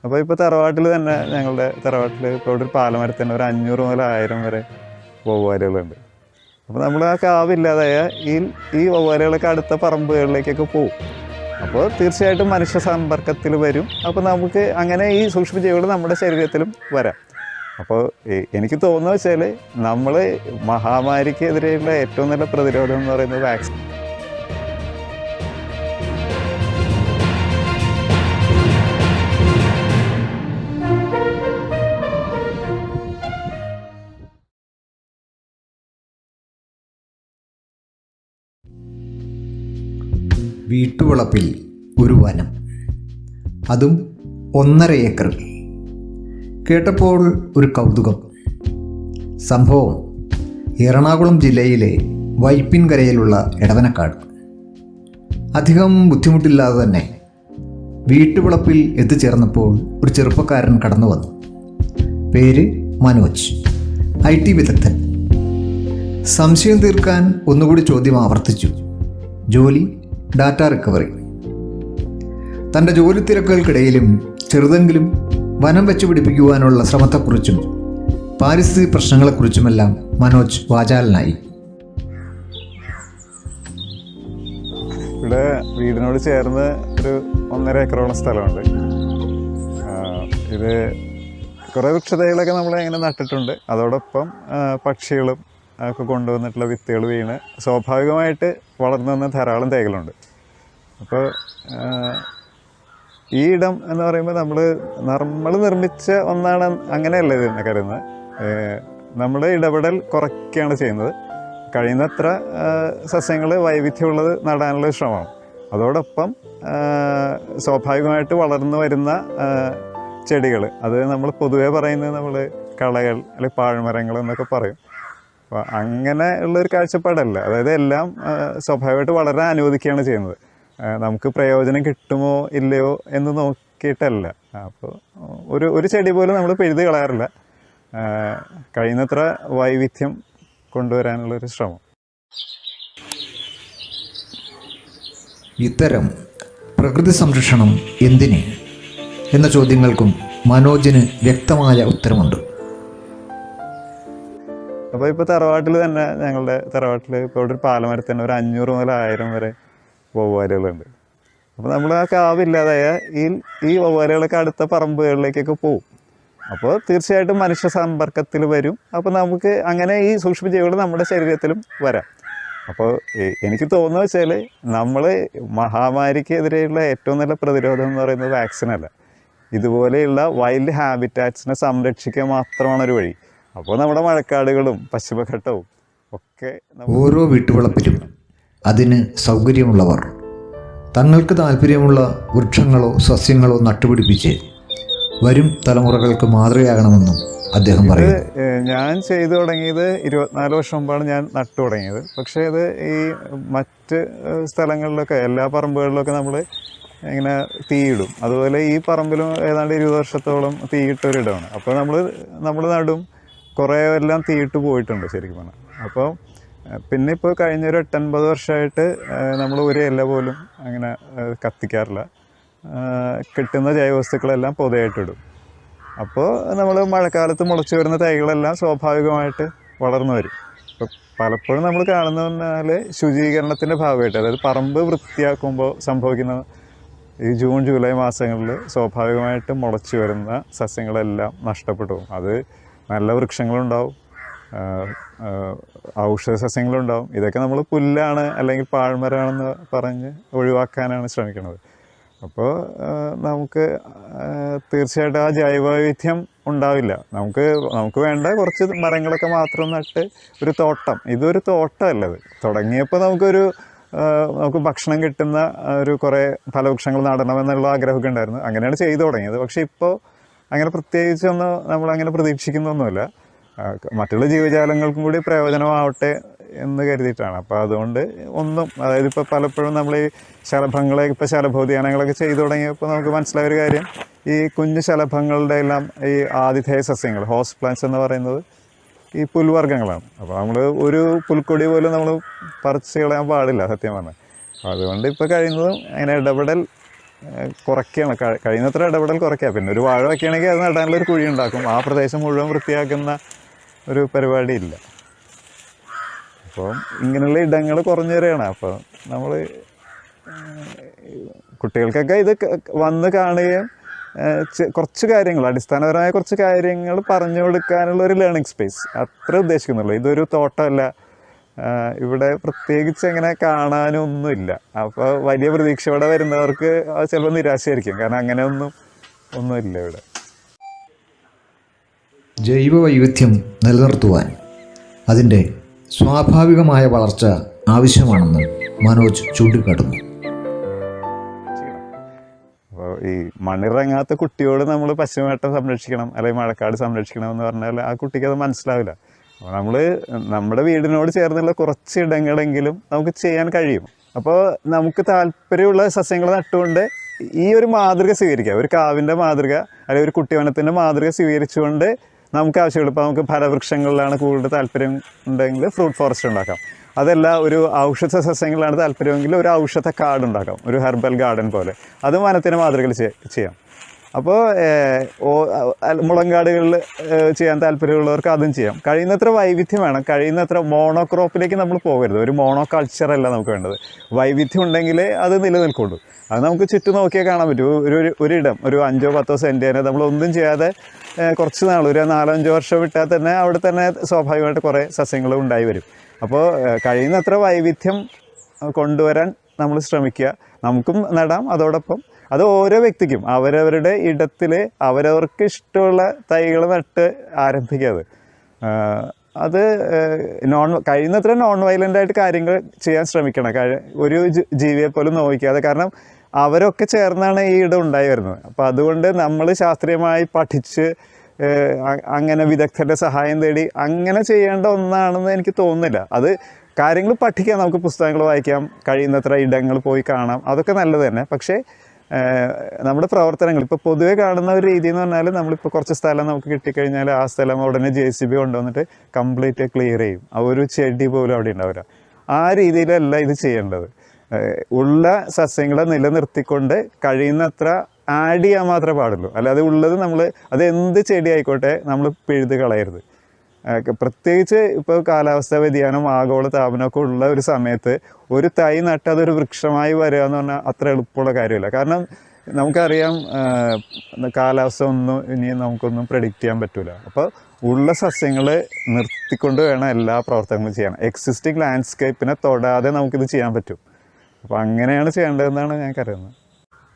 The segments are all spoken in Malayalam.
അപ്പോൾ ഇപ്പോൾ തറവാട്ടിൽ തന്നെ ഞങ്ങളുടെ തറവാട്ടിൽ ഇപ്പോൾ ഒരു പാലമരത്തിൽ തന്നെ ഒരു 500 മുതൽ 1000 വരെ വവ്വാലുകളുണ്ട്. അപ്പോൾ നമ്മൾ ആ കാവില്ലാതായ ഈ വവ്വാലുകളൊക്കെ അടുത്ത പറമ്പുകളിലേക്കൊക്കെ പോകും. അപ്പോൾ തീർച്ചയായിട്ടും മനുഷ്യ സമ്പർക്കത്തിൽ വരും. അപ്പോൾ നമുക്ക് അങ്ങനെ ഈ സൂക്ഷ്മജീവികൾ നമ്മുടെ ശരീരത്തിലും വരാം. അപ്പോൾ എനിക്ക് തോന്നുന്നത് വെച്ചാൽ നമ്മൾ മഹാമാരിക്കെതിരെയുള്ള ഏറ്റവും നല്ല പ്രതിരോധം എന്ന് പറയുന്നത് വാക്സിൻ. വീട്ടുവളപ്പിൽ ഒരു വനം, അതും 1.5 ഏക്കർ. കേട്ടപ്പോൾ ഒരു കൗതുകം. സംഭവം എറണാകുളം ജില്ലയിലെ വൈപ്പിൻകരയിലുള്ള എടവനക്കാട്. അധികം ബുദ്ധിമുട്ടില്ലാതെ തന്നെ വീട്ടുവളപ്പിൽ എത്തിച്ചേർന്നപ്പോൾ ഒരു ചെറുപ്പക്കാരൻ കടന്നു വന്നു. പേര് മനോജ്, IT വിദഗ്ധൻ. സംശയം തീർക്കാൻ ഒന്നുകൂടി ചോദ്യം ആവർത്തിച്ചു. ജോലി ഡാറ്റ റിക്കവറി. തൻ്റെ ജോലി തിരക്കുകൾക്കിടയിലും ചെറുതെങ്കിലും വനം വെച്ചുപിടിപ്പിക്കുവാനുള്ള ശ്രമത്തെക്കുറിച്ചും പാരിസ്ഥിതിക പ്രശ്നങ്ങളെക്കുറിച്ചുമെല്ലാം മനോജ് വാചാലനായി. ഇവിടെ വീടിനോട് ചേർന്ന് ഒരു 1.5 ഏക്കറോളം സ്ഥലമുണ്ട്. ഇത് കുറേ വൃക്ഷതൈകളൊക്കെ നമ്മൾ ഇങ്ങനെ നട്ടിട്ടുണ്ട്. അതോടൊപ്പം പക്ഷികളും ഒക്കെ കൊണ്ടുവന്നിട്ടുള്ള വിത്തുകൾ വീണ് സ്വാഭാവികമായിട്ട് വളർന്നു വന്ന ധാരാളം തൈകളുണ്ട്. അപ്പോൾ ഈ ഇടം എന്ന് പറയുമ്പോൾ നമ്മൾ നിർമ്മിച്ച ഒന്നാണ് അങ്ങനെയല്ല ഇതിനെ കരുതുന്നത്. നമ്മുടെ ഇടപെടൽ കുറയ്ക്കുകയാണ് ചെയ്യുന്നത്. കഴിയുന്നത്ര സസ്യങ്ങൾ വൈവിധ്യമുള്ളത് നടാനുള്ള ശ്രമമാണ്. അതോടൊപ്പം സ്വാഭാവികമായിട്ട് വളർന്നു വരുന്ന ചെടികൾ, അത് നമ്മൾ പൊതുവെ പറയുന്നത് നമ്മൾ കളകൾ അല്ലെങ്കിൽ പാഴ്മരങ്ങൾ എന്നൊക്കെ പറയും. അപ്പോൾ അങ്ങനെ ഉള്ളൊരു കാഴ്ചപ്പാടല്ല. അതായത് എല്ലാം സ്വാഭാവികമായിട്ട് വളരാൻ അനുവദിക്കുകയാണ് ചെയ്യുന്നത്. നമുക്ക് പ്രയോജനം കിട്ടുമോ ഇല്ലയോ എന്ന് നോക്കിയിട്ടല്ല. അപ്പോൾ ഒരു ചെടി പോലും നമ്മൾ പിഴുത് കളയാറില്ല. കഴിയുന്നത്ര വൈവിധ്യം കൊണ്ടുവരാനുള്ളൊരു ശ്രമം. ഇത്തരം പ്രകൃതി സംരക്ഷണം എന്തിന് എന്ന ചോദ്യങ്ങൾക്കും മനോജിന് വ്യക്തമായ ഉത്തരമുണ്ട്. അപ്പോൾ ഇപ്പോൾ തറവാട്ടിൽ തന്നെ ഞങ്ങളുടെ തറവാട്ടിൽ ഇപ്പോൾ ഒരു പാലമരത്തിൽ തന്നെ ഒരു 500 മുതൽ 1000 വരെ വവ്വാലുകളുണ്ട്. അപ്പോൾ നമ്മൾ ആ കാവില്ലാതായ ഈ വവ്വാലുകളൊക്കെ അടുത്ത പറമ്പുകളിലേക്കൊക്കെ പോകും. അപ്പോൾ തീർച്ചയായിട്ടും മനുഷ്യ സമ്പർക്കത്തിൽ വരും. അപ്പോൾ നമുക്ക് അങ്ങനെ ഈ സൂക്ഷ്മജീവികൾ നമ്മുടെ ശരീരത്തിലും വരാം. അപ്പോൾ എനിക്ക് തോന്നുന്നത് വെച്ചാൽ നമ്മൾ മഹാമാരിക്കെതിരെയുള്ള ഏറ്റവും നല്ല പ്രതിരോധം എന്ന് പറയുന്നത് വാക്സിനല്ല, ഇതുപോലെയുള്ള വൈൽഡ് ഹാബിറ്റാറ്റ്സിനെ സംരക്ഷിക്കുക മാത്രമാണ് ഒരു വഴി. അപ്പോൾ നമ്മുടെ മഴക്കാടുകളും പശ്ചിമഘട്ടവും ഒക്കെ ഓരോ വീട്ടുവളപ്പിലും അതിന് സൗകര്യമുള്ളവർ തങ്ങൾക്ക് താല്പര്യമുള്ള വൃക്ഷങ്ങളോ സസ്യങ്ങളോ നട്ടുപിടിപ്പിച്ച് വരും തലമുറകൾക്ക് മാതൃകയാകണമെന്നും അദ്ദേഹം പറയുന്നു. ഞാൻ ചെയ്തു തുടങ്ങിയത് 24 വർഷം മുമ്പാണ് ഞാൻ നട്ടു തുടങ്ങിയത്. പക്ഷേ ഇത് ഈ മറ്റ് സ്ഥലങ്ങളിലൊക്കെ എല്ലാ പറമ്പുകളിലൊക്കെ നമ്മൾ ഇങ്ങനെ തീയിടും. അതുപോലെ ഈ പറമ്പിലും ഏതാണ്ട് 20 വർഷത്തോളം തീയിട്ടൊരിടമാണ്. അപ്പോൾ നമ്മൾ നടും കുറേ എല്ലാം തീയിട്ട് പോയിട്ടുണ്ട് ശരിക്കും പറഞ്ഞാൽ. അപ്പോൾ പിന്നെ ഇപ്പോൾ കഴിഞ്ഞൊരു 8-9 വർഷമായിട്ട് നമ്മൾ ഒരു ഇല പോലും അങ്ങനെ കത്തിക്കാറില്ല. കിട്ടുന്ന ജൈവവസ്തുക്കളെല്ലാം പൊതുവായിട്ടിടും. അപ്പോൾ നമ്മൾ മഴക്കാലത്ത് മുളച്ചു വരുന്ന തൈകളെല്ലാം സ്വാഭാവികമായിട്ട് വളർന്നു വരും. ഇപ്പോൾ പലപ്പോഴും നമ്മൾ കാണുന്നത് പറഞ്ഞാൽ ശുചീകരണത്തിൻ്റെ ഭാഗമായിട്ട്, അതായത് പറമ്പ് വൃത്തിയാക്കുമ്പോൾ സംഭവിക്കുന്ന ഈ ജൂൺ ജൂലൈ മാസങ്ങളിൽ സ്വാഭാവികമായിട്ട് മുളച്ചു വരുന്ന സസ്യങ്ങളെല്ലാം നഷ്ടപ്പെട്ടു പോകും. അത് നല്ല വൃക്ഷങ്ങളുണ്ടാവും, ഔഷധ സസ്യങ്ങളുണ്ടാവും. ഇതൊക്കെ നമ്മൾ പുല്ലാണ് അല്ലെങ്കിൽ പാഴ്മരമാണെന്ന് പറഞ്ഞ് ഒഴിവാക്കാനാണ് ശ്രമിക്കുന്നത്. അപ്പോൾ നമുക്ക് തീർച്ചയായിട്ടും ആ ജൈവവൈവിധ്യം ഉണ്ടാവില്ല. നമുക്ക് വേണ്ട കുറച്ച് മരങ്ങളൊക്കെ മാത്രം നട്ട് ഒരു തോട്ടം, ഇതൊരു തോട്ടമല്ലത്. തുടങ്ങിയപ്പോൾ നമുക്ക് ഭക്ഷണം കിട്ടുന്ന ഒരു കുറേ ഫലവൃക്ഷങ്ങൾ നടണമെന്നുള്ള ആഗ്രഹമൊക്കെ ഉണ്ടായിരുന്നു. അങ്ങനെയാണ് ചെയ്തു തുടങ്ങിയത്. പക്ഷേ ഇപ്പോൾ അങ്ങനെ പ്രത്യേകിച്ചൊന്നും നമ്മളങ്ങനെ പ്രതീക്ഷിക്കുന്നൊന്നുമില്ല. മറ്റുള്ള ജീവജാലങ്ങൾക്കും കൂടി പ്രയോജനമാവട്ടെ എന്ന് കരുതിയിട്ടാണ്. അപ്പോൾ അതുകൊണ്ട് അതായത് ഇപ്പോൾ പലപ്പോഴും നമ്മൾ ഈ ശലഭങ്ങളെ ഇപ്പോൾ ശലഭോദ്യാനങ്ങളൊക്കെ ചെയ്തു തുടങ്ങിയപ്പോൾ നമുക്ക് മനസ്സിലായൊരു കാര്യം, ഈ കുഞ്ഞു ശലഭങ്ങളുടെ എല്ലാം ഈ ആതിഥേയ സസ്യങ്ങൾ, ഹോസ്റ്റ് പ്ലാന്റ്സ് എന്ന് പറയുന്നത് ഈ പുൽവർഗ്ഗങ്ങളാണ്. അപ്പോൾ നമ്മൾ ഒരു പുൽക്കൊടി പോലും നമ്മൾ പറിച്ച് കളയാൻ പാടില്ല സത്യം പറഞ്ഞാൽ. അപ്പോൾ അതുകൊണ്ട് ഇപ്പോൾ കഴിയുന്നതും അങ്ങനെ ഇടപെടൽ കുറയ്ക്കുകയാണ്, കഴിയുന്നത്ര ഇടപെടൽ കുറയ്ക്കുക. പിന്നെ ഒരു വാഴ വയ്ക്കുകയാണെങ്കിൽ അത് നടാനുള്ള ഒരു കുഴി ഉണ്ടാക്കും. ആ പ്രദേശം മുഴുവൻ വൃത്തിയാക്കുന്ന ഒരു പരിപാടിയില്ല. അപ്പോൾ ഇങ്ങനെയുള്ള ഇടങ്ങൾ കുറഞ്ഞു വരികയാണ്. അപ്പോൾ നമ്മൾ കുട്ടികൾക്കൊക്കെ ഇത് വന്ന് കാണുകയും കുറച്ച് കാര്യങ്ങൾ, അടിസ്ഥാനപരമായ കുറച്ച് കാര്യങ്ങൾ പറഞ്ഞു കൊടുക്കാനുള്ള ഒരു ലേണിംഗ് സ്പേസ് അത്ര ഉദ്ദേശിക്കുന്നുള്ളൂ. ഇതൊരു തോട്ടമല്ല, ഇവിടെ പ്രത്യേകിച്ച് അങ്ങനെ കാണാനൊന്നുമില്ല. അപ്പോൾ വലിയ പ്രതീക്ഷയോടെ വരുന്നവർക്ക് അത് ചിലപ്പോൾ നിരാശയായിരിക്കും. കാരണം അങ്ങനെ ഒന്നുമില്ല ഇവിടെ. ജൈവ വൈവിധ്യം നിലനിർത്തുവാൻ അതിൻ്റെ സ്വാഭാവികമായ വളർച്ച ആവശ്യമാണെന്ന് മനോജ് ചൂണ്ടിക്കാട്ടുന്നു. അപ്പോൾ ഈ മണ്ണിറങ്ങാത്ത കുട്ടിയോട് നമ്മൾ പശ്ചിമഘട്ടം സംരക്ഷിക്കണം അല്ലെങ്കിൽ മഴക്കാട് സംരക്ഷിക്കണം എന്ന് പറഞ്ഞാൽ ആ കുട്ടിക്ക് അത് മനസ്സിലാവില്ല. അപ്പോൾ നമ്മൾ നമ്മുടെ വീടിനോട് ചേർന്നുള്ള കുറച്ച് ഇടങ്ങളെങ്കിലും നമുക്ക് ചെയ്യാൻ കഴിയും. അപ്പോൾ നമുക്ക് താല്പര്യമുള്ള സസ്യങ്ങൾ നട്ടുകൊണ്ട് ഈ ഒരു മാതൃക സ്വീകരിക്കുക, ഒരു കാവിൻ്റെ മാതൃക അല്ലെങ്കിൽ ഒരു കുട്ടിവനത്തിൻ്റെ മാതൃക സ്വീകരിച്ചുകൊണ്ട് നമുക്ക് ആവശ്യമുള്ളൂ. ഇപ്പോൾ നമുക്ക് ഫലവൃക്ഷങ്ങളിലാണ് കൂടുതൽ താല്പര്യം ഉണ്ടെങ്കിൽ ഫ്രൂട്ട് ഫോറസ്റ്റ് ഉണ്ടാക്കാം. അതല്ല ഒരു ഔഷധ സസ്യങ്ങളാണ് താല്പര്യമെങ്കിൽ ഒരു ഔഷധ കാട് ഉണ്ടാക്കാം, ഒരു ഹെർബൽ ഗാർഡൻ പോലെ. അതും വനത്തിൻ്റെ മാതൃകയിൽ ചെയ്യാം. അപ്പോൾ മുളങ്കാടുകളിൽ ചെയ്യാൻ താല്പര്യമുള്ളവർക്ക് അതും ചെയ്യാം. കഴിയുന്നത്ര വൈവിധ്യം വേണം. കഴിയുന്നത്ര മോണോക്രോപ്പിലേക്ക് നമ്മൾ പോകരുത്. ഒരു മോണോ കൾച്ചറല്ല നമുക്ക് വേണ്ടത്. വൈവിധ്യം ഉണ്ടെങ്കിലേ അത് നിലനിൽക്കുള്ളൂ. അത് നമുക്ക് ചുറ്റും നോക്കിയാൽ കാണാൻ പറ്റും. ഒരിടം ഒരു 5-10 സെൻറ്റ് നമ്മളൊന്നും ചെയ്യാതെ കുറച്ച് നാൾ, ഒരു 4-5 വർഷം വിട്ടാൽ തന്നെ അവിടെ തന്നെ സ്വാഭാവികമായിട്ട് കുറേ സസ്യങ്ങൾ ഉണ്ടായി വരും. അപ്പോൾ കഴിയുന്നത്ര വൈവിധ്യം കൊണ്ടുവരാൻ നമ്മൾ ശ്രമിക്കുക. നമുക്കും നടാം. അതോടൊപ്പം അത് ഓരോ വ്യക്തിക്കും അവരവരുടെ ഇടത്തിൽ അവരവർക്ക് ഇഷ്ടമുള്ള തൈകൾ നട്ട് ആരംഭിക്കാതെ അത് കഴിയുന്നത്ര നോൺ വയലൻ്റായിട്ട് കാര്യങ്ങൾ ചെയ്യാൻ ശ്രമിക്കണം. ഒരു ജീവിയെ പോലും നോവിക്കാതെ. കാരണം അവരൊക്കെ ചേർന്നാണ് ഈ ഇടം ഉണ്ടായി വരുന്നത്. അപ്പോൾ അതുകൊണ്ട് നമ്മൾ ശാസ്ത്രീയമായി പഠിച്ച് അങ്ങനെ വിദഗ്ധരുടെ സഹായം തേടി അങ്ങനെ ചെയ്യേണ്ട ഒന്നാണെന്ന് എനിക്ക് തോന്നുന്നില്ല. അത് കാര്യങ്ങൾ പഠിക്കാം, നമുക്ക് പുസ്തകങ്ങൾ വായിക്കാം, കഴിയുന്നത്ര ഇടങ്ങൾ പോയി കാണാം, അതൊക്കെ നല്ലത് തന്നെ. പക്ഷേ നമ്മുടെ പ്രവർത്തനങ്ങൾ ഇപ്പോൾ പൊതുവെ കാണുന്ന ഒരു രീതി എന്ന് പറഞ്ഞാൽ നമ്മളിപ്പോൾ കുറച്ച് സ്ഥലം നമുക്ക് കിട്ടിക്കഴിഞ്ഞാൽ ആ സ്ഥലം ഉടനെ JCB കൊണ്ടുവന്നിട്ട് കംപ്ലീറ്റ് ക്ലിയർ ചെയ്യും. ആ ഒരു ചെടി പോലും അവിടെ ഉണ്ടാവില്ല. ആ രീതിയിലല്ല ഇത് ചെയ്യേണ്ടത്. ഉള്ള സസ്യങ്ങളെ നിലനിർത്തിക്കൊണ്ട് കഴിയുന്നത്ര ആഡ് ചെയ്യാൻ മാത്രമേ പാടുള്ളൂ. അല്ലാതെ ഉള്ളത് അത് എന്ത് ചെടി ആയിക്കോട്ടെ നമ്മൾ പിഴുത് കളയരുത്. പ്രത്യേകിച്ച് ഇപ്പോൾ കാലാവസ്ഥാ വ്യതിയാനം, ആഗോള താപനമൊക്കെ ഉള്ള ഒരു സമയത്ത് ഒരു തൈ നട്ട് അതൊരു വൃക്ഷമായി വരിക എന്ന് പറഞ്ഞാൽ അത്ര എളുപ്പമുള്ള കാര്യമില്ല. കാരണം നമുക്കറിയാം കാലാവസ്ഥ ഇനി നമുക്കൊന്നും പ്രെഡിക്റ്റ് ചെയ്യാൻ പറ്റില്ല. അപ്പോൾ ഉള്ള സസ്യങ്ങൾ നിർത്തിക്കൊണ്ട് വേണം എല്ലാ പ്രവർത്തനങ്ങളും ചെയ്യാൻ. എക്സിസ്റ്റിംഗ് ലാൻഡ്സ്കേപ്പിനെ തൊടാതെ നമുക്കിത് ചെയ്യാൻ പറ്റും. അപ്പോൾ അങ്ങനെയാണ് ചെയ്യേണ്ടതെന്നാണ് ഞാൻ കരുതുന്നത്.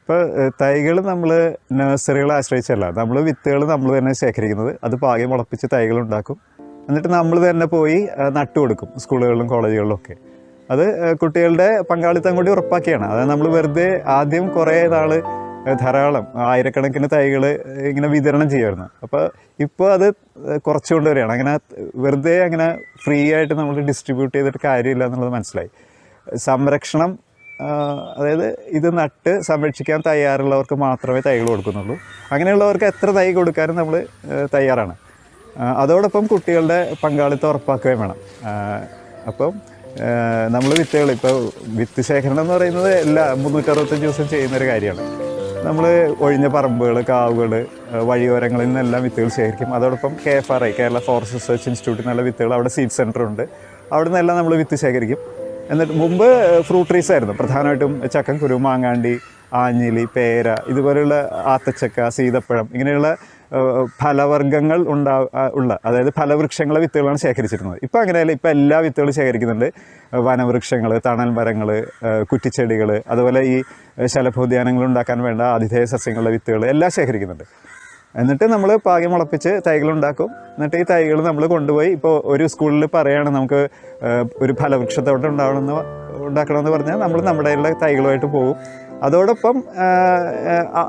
ഇപ്പോൾ തൈകൾ നമ്മൾ നഴ്സറികളെ ആശ്രയിച്ചല്ല, നമ്മൾ വിത്തുകൾ നമ്മൾ തന്നെ ശേഖരിക്കുന്നത്. അത് പാകി മുളപ്പിച്ച് തൈകൾ ഉണ്ടാക്കും. എന്നിട്ട് നമ്മൾ തന്നെ പോയി നട്ടു കൊടുക്കും സ്കൂളുകളിലും കോളേജുകളിലും ഒക്കെ. അത് കുട്ടികളുടെ പങ്കാളിത്തം കൂടി ഉറപ്പാക്കിയാണ്. അതായത് നമ്മൾ വെറുതെ ആദ്യം കുറേ നാൾ ധാരാളം ആയിരക്കണക്കിന് തൈകൾ ഇങ്ങനെ വിതരണം ചെയ്യുമായിരുന്നു. അപ്പോൾ ഇപ്പോൾ അത് കുറച്ചുകൊണ്ട് വരികയാണ്. അങ്ങനെ വെറുതെ അങ്ങനെ ഫ്രീ ആയിട്ട് നമ്മൾ ഡിസ്ട്രിബ്യൂട്ട് ചെയ്തിട്ട് കാര്യമില്ല എന്നുള്ളത് മനസ്സിലായി. സംരക്ഷണം, അതായത് ഇത് നട്ട് സംരക്ഷിക്കാൻ തയ്യാറുള്ളവർക്ക് മാത്രമേ തൈകൾ കൊടുക്കുന്നുള്ളൂ. അങ്ങനെയുള്ളവർക്ക് എത്ര തൈ കൊടുക്കാനും നമ്മൾ തയ്യാറാണ്. അതോടൊപ്പം കുട്ടികളുടെ പങ്കാളിത്തം ഉറപ്പാക്കുകയും വേണം. അപ്പം നമ്മൾ വിത്തുകൾ, ഇപ്പോൾ വിത്ത് ശേഖരണം എന്ന് പറയുന്നത് എല്ലാ 365 ദിവസം ചെയ്യുന്നൊരു കാര്യമാണ്. നമ്മൾ ഒഴിഞ്ഞ പറമ്പുകൾ, കാവുകൾ, വഴിയോരങ്ങളിൽ നിന്നെല്ലാം വിത്തുകൾ ശേഖരിക്കും. അതോടൊപ്പം KFRI, കേരള ഫോറസ്റ്റ് റിസർച്ച് ഇൻസ്റ്റിറ്റ്യൂട്ടിൽ നിന്നുള്ള വിത്തുകൾ, അവിടെ സീഡ് സെൻ്റർ ഉണ്ട്, അവിടെ നിന്നെല്ലാം നമ്മൾ വിത്ത് ശേഖരിക്കും. എന്നിട്ട് മുമ്പ് ഫ്രൂട്ട് ട്രീസ് ആയിരുന്നു പ്രധാനമായിട്ടും. ചക്കക്കുരു, മാങ്ങാണ്ടി, ആഞ്ഞിലി, പേര, ഇതുപോലെയുള്ള ആത്തച്ചക്ക, സീതപ്പഴം, ഇങ്ങനെയുള്ള ഫലവർഗ്ഗങ്ങൾ ഉള്ള, അതായത് ഫലവൃക്ഷങ്ങളെ വിത്തുകളാണ് ശേഖരിച്ചിരുന്നത്. ഇപ്പോൾ അങ്ങനെയല്ല. ഇപ്പോൾ എല്ലാ വിത്തുകളും ശേഖരിക്കുന്നുണ്ട്. വനവൃക്ഷങ്ങൾ, തണൽ മരങ്ങൾ, കുറ്റിച്ചെടികൾ, അതുപോലെ ഈ ശലഭോദ്യാനങ്ങൾ ഉണ്ടാക്കാൻ വേണ്ട ആതിഥേയ സസ്യങ്ങളുടെ വിത്തുകൾ എല്ലാം ശേഖരിക്കുന്നുണ്ട്. എന്നിട്ട് നമ്മൾ പാകി മുളപ്പിച്ച് തൈകളുണ്ടാക്കും. എന്നിട്ട് ഈ തൈകൾ നമ്മൾ കൊണ്ടുപോയി, ഇപ്പോൾ ഒരു സ്കൂളിൽ പറയുകയാണ് നമുക്ക് ഒരു ഫലവൃക്ഷത്തോട്ടം ഉണ്ടാക്കണമെന്ന് പറഞ്ഞാൽ നമ്മൾ നമ്മുടെ തൈകളുമായിട്ട് പോകും. അതോടൊപ്പം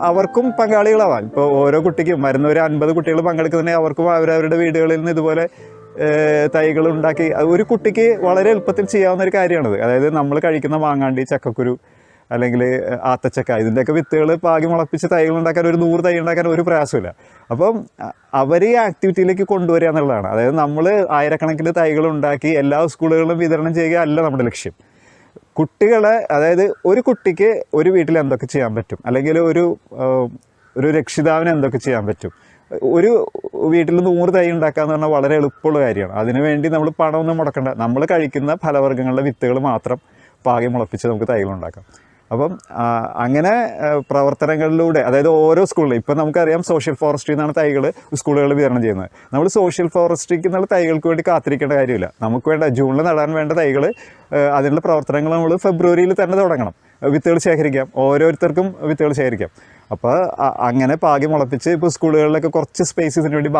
അവർക്കും പങ്കാളികളാവാം. ഇപ്പോൾ ഓരോ കുട്ടിക്കും വരുന്ന ഒരു 50 കുട്ടികൾ പങ്കെടുക്കുന്നുണ്ടെങ്കിൽ അവർക്കും അവരവരുടെ വീടുകളിൽ നിന്ന് ഇതുപോലെ തൈകൾ ഉണ്ടാക്കി ഒരു കുട്ടിക്ക് വളരെ എളുപ്പത്തിൽ ചെയ്യാവുന്ന ഒരു കാര്യമാണിത്. അതായത് നമ്മൾ കഴിക്കുന്ന മാങ്ങാണ്ടി, ചക്കക്കുരു, അല്ലെങ്കിൽ ആത്തച്ചക്ക, ഇതിൻ്റെയൊക്കെ വിത്തുകൾ പാകി മുളപ്പിച്ച് തൈകൾ ഉണ്ടാക്കാൻ, ഒരു 100 തൈ ഉണ്ടാക്കാൻ ഒരു പ്രയാസമില്ല. അപ്പം അവർ ഈ ആക്ടിവിറ്റിയിലേക്ക് കൊണ്ടുവരിക എന്നുള്ളതാണ്. അതായത് നമ്മൾ ആയിരക്കണക്കിന് തൈകൾ ഉണ്ടാക്കി എല്ലാ സ്കൂളുകളിലും വിതരണം ചെയ്യുക അല്ല നമ്മുടെ ലക്ഷ്യം. കുട്ടികളെ, അതായത് ഒരു കുട്ടിക്ക് ഒരു വീട്ടിൽ എന്തൊക്കെ ചെയ്യാൻ പറ്റും, അല്ലെങ്കിൽ ഒരു രക്ഷിതാവിന് എന്തൊക്കെ ചെയ്യാൻ പറ്റും. ഒരു വീട്ടിൽ 100 തൈ ഉണ്ടാക്കുക എന്ന് പറഞ്ഞാൽ വളരെ എളുപ്പമുള്ള കാര്യമാണ്. അതിനുവേണ്ടി നമ്മൾ പണമൊന്നും മുടക്കണ്ട. നമ്മൾ കഴിക്കുന്ന ഫലവർഗ്ഗങ്ങളുടെ വിത്തുകൾ മാത്രം പാകി മുളപ്പിച്ച് നമുക്ക് തൈകൾ ഉണ്ടാക്കാം. അപ്പം അങ്ങനെ പ്രവർത്തനങ്ങളിലൂടെ, അതായത് ഓരോ സ്കൂളിലും ഇപ്പം നമുക്കറിയാം സോഷ്യൽ ഫോറസ്ട്രിയിൽ നിന്നാണ് തൈകൾ സ്കൂളുകളിൽ വിതരണം ചെയ്യുന്നത്. നമ്മൾ സോഷ്യൽ ഫോറസ്ട്രിക്ക് എന്നുള്ള തൈകൾക്ക് വേണ്ടി കാത്തിരിക്കേണ്ട കാര്യമില്ല. നമുക്ക് വേണ്ട ജൂണിൽ നടാൻ വേണ്ട തൈകൾ, അതിനുള്ള പ്രവർത്തനങ്ങൾ നമ്മൾ ഫെബ്രുവരിയിൽ തന്നെ തുടങ്ങണം. വിത്തുകൾ ശേഖരിക്കാം, ഓരോരുത്തർക്കും വിത്തുകൾ ശേഖരിക്കാം. അപ്പോൾ അങ്ങനെ പാകി മുളപ്പിച്ച് ഇപ്പോൾ സ്കൂളുകളിലൊക്കെ കുറച്ച് സ്പേസസിന് വേണ്ടി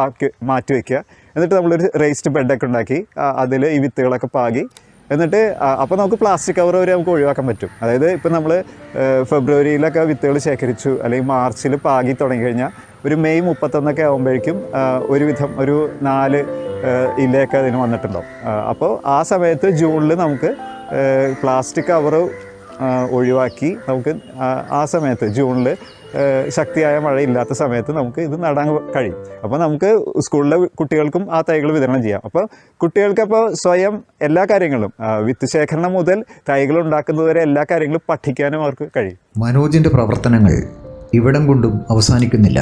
മാറ്റി വയ്ക്കുക. എന്നിട്ട് നമ്മളൊരു റേസ്ഡ് ബെഡൊക്കെ ഉണ്ടാക്കി അതിൽ ഈ വിത്തുകളൊക്കെ പാകി, എന്നിട്ട് അപ്പോൾ നമുക്ക് പ്ലാസ്റ്റിക് കവർ വരെ നമുക്ക് ഒഴിവാക്കാൻ പറ്റും. അതായത് ഇപ്പോൾ നമ്മൾ ഫെബ്രുവരിയിലൊക്കെ വിത്തുകൾ ശേഖരിച്ചു, അല്ലെങ്കിൽ മാർച്ചിൽ പാകി തുടങ്ങി കഴിഞ്ഞാൽ ഒരു മെയ് 31 ആകുമ്പോഴേക്കും ഒരുവിധം ഒരു 4 ഇലയൊക്കെ അതിന് വന്നിട്ടുണ്ടാവും. അപ്പോൾ ആ സമയത്ത് ജൂണിൽ നമുക്ക് പ്ലാസ്റ്റിക് കവർ ഒഴിവാക്കി നമുക്ക് ആ സമയത്ത് ജൂണിൽ ശക്തിയായ മഴയില്ലാത്ത സമയത്ത് നമുക്ക് ഇത് നടാൻ കഴിയും. അപ്പോൾ നമുക്ക് സ്കൂളിലെ കുട്ടികൾക്കും ആ തൈകൾ വിതരണം ചെയ്യാം. അപ്പോൾ കുട്ടികൾക്കപ്പോൾ സ്വയം എല്ലാ കാര്യങ്ങളും, വിത്ത് ശേഖരണം മുതൽ തൈകൾ ഉണ്ടാക്കുന്നത് വരെ എല്ലാ കാര്യങ്ങളും പഠിക്കാനും അവർക്ക് കഴിയും. മനോജിൻ്റെ പ്രവർത്തനങ്ങൾ ഇവിടം കൊണ്ടും അവസാനിക്കുന്നില്ല.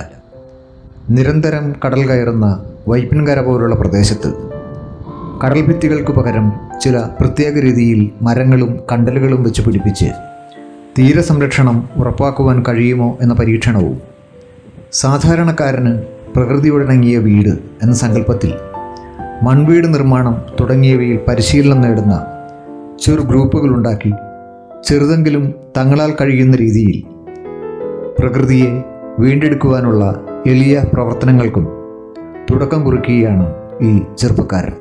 നിരന്തരം കടൽ കയറുന്ന വൈപ്പിൻകര പോലുള്ള പ്രദേശത്ത് കടൽ ഭിത്തികൾക്ക് പകരം ചില പ്രത്യേക രീതിയിൽ മരങ്ങളും കണ്ടലുകളും വെച്ച് പിടിപ്പിച്ച് തീരസംരക്ഷണം ഉറപ്പാക്കുവാൻ കഴിയുമോ എന്ന പരീക്ഷണവും, സാധാരണക്കാരന് പ്രകൃതിയോടിണങ്ങിയ വീട് എന്ന സങ്കല്പത്തിൽ മൺവീട് നിർമ്മാണം തുടങ്ങിയവയിൽ പരിശീലനം നേടുന്ന ചെറു ഗ്രൂപ്പുകളുണ്ടാക്കി ചെറുതെങ്കിലും തങ്ങളാൽ കഴിയുന്ന രീതിയിൽ പ്രകൃതിയെ വീണ്ടെടുക്കുവാനുള്ള എളിയ പ്രവർത്തനങ്ങൾക്കും തുടക്കം കുറിക്കുകയാണ് ഈ ചെറുപ്പക്കാരൻ.